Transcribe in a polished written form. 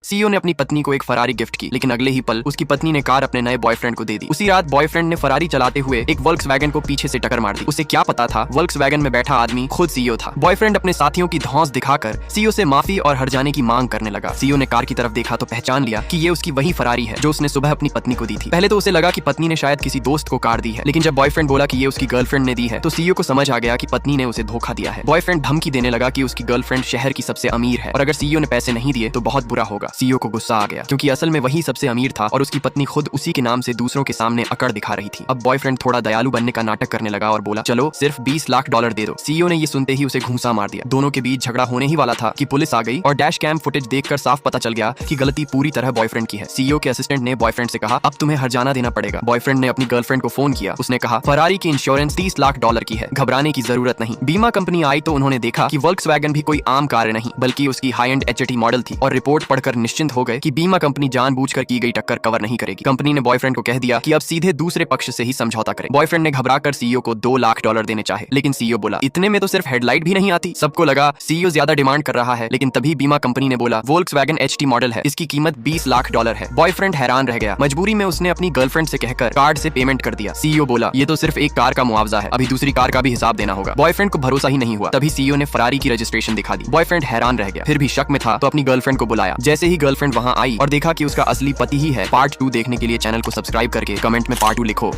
CEO ने अपनी पत्नी को एक फरारी गिफ्ट की, लेकिन अगले ही पल उसकी पत्नी ने कार अपने नए बॉयफ्रेंड को दे दी। उसी रात बॉयफ्रेंड ने फरारी चलाते हुए एक वोल्क्सवैगन को पीछे से टक्कर मार दी। उसे क्या पता था वोल्क्सवैगन में बैठा आदमी खुद सीईओ था। बॉयफ्रेंड अपने साथियों की धौंस दिखाकर सीईओ से माफी और हट जाने की मांग करने लगा। सीईओ ने कार की तरफ देखा तो पहचान लिया कि ये उसकी वही फरारी है जो उसने सुबह अपनी पत्नी को दी थी। पहले तो उसे लगा कि पत्नी ने शायद किसी दोस्त को कार दी है, लेकिन जब बॉयफ्रेंड बोला कि ये उसकी गर्लफ्रेंड ने दी है तो सीईओ को समझ आ गया कि पत्नी ने उसे धोखा दिया है। बॉयफ्रेंड धमकी देने लगा कि उसकी गर्लफ्रेंड शहर की सबसे अमीर है और अगर सीईओ ने पैसे नहीं दिए तो बहुत बुरा होगा। सीईओ को गुस्सा आ गया क्योंकि असल में वही सबसे अमीर था और उसकी पत्नी खुद उसी के नाम से दूसरों के सामने अकड़ दिखा रही थी। अब बॉयफ्रेंड थोड़ा दयालु बनने का नाटक करने लगा और बोला, चलो सिर्फ $20 लाख दे दो। सीईओ ने ये सुनते ही उसे घूंसा मार दिया। दोनों के बीच झगड़ा होने ही वाला था कि पुलिस आ गई और डैश कैम फुटेज देखकर साफ पता चल गया कि गलती पूरी तरह बॉयफ्रेंड की है। सीईओ के असिस्टेंट ने बॉयफ्रेंड से कहा, अब तुम्हें हर्जाना देना पड़ेगा। बॉयफ्रेंड ने अपनी गर्लफ्रेंड को फोन किया। उसने कहा, फरारी की इंश्योरेंस $30 लाख की है, घबराने की जरूरत नहीं। बीमा कंपनी आई तो उन्होंने देखा कि वोल्क्सवैगन भी कोई आम कार नहीं बल्कि उसकी हाई एंड एचटी मॉडल थी और रिपोर्ट पढ़कर निश्चिंत हो गए कि बीमा कंपनी जानबूझकर की गई टक्कर कवर नहीं करेगी। कंपनी ने बॉयफ्रेंड को कह दिया कि अब सीधे दूसरे पक्ष से ही समझौता करें। बॉयफ्रेंड ने घबराकर सीईओ को $2 लाख देने चाहे, लेकिन सीईओ बोला, इतने में तो सिर्फ हेडलाइट भी नहीं आती। सबको लगा सीईओ ज्यादा डिमांड कर रहा है, लेकिन तभी बीमा कंपनी ने बोला, वोल्क्सवैगन एचटी मॉडल है, इसकी कीमत $20 लाख है। बॉयफ्रेंड हैरान रह गया। मजबूरी में उसने अपनी गर्लफ्रेंड से कहकर कार्ड से पेमेंट कर दिया। सीईओ बोला, ये तो सिर्फ एक कार का मुआवजा है, अभी दूसरी कार का भी हिसाब देना होगा। बॉयफ्रेंड को भरोसा ही नहीं हुआ। तभी सीईओ ने फरारी की रजिस्ट्रेशन दिखा दी। बॉयफ्रेंड हैरान रह गया, फिर भी शक में था तो अपनी गर्लफ्रेंड को बुलाया। जैसे ही गर्लफ्रेंड वहां आई और देखा कि उसका असली पति ही है, पार्ट 2 देखने के लिए चैनल को सब्सक्राइब करके कमेंट में पार्ट 2 लिखो।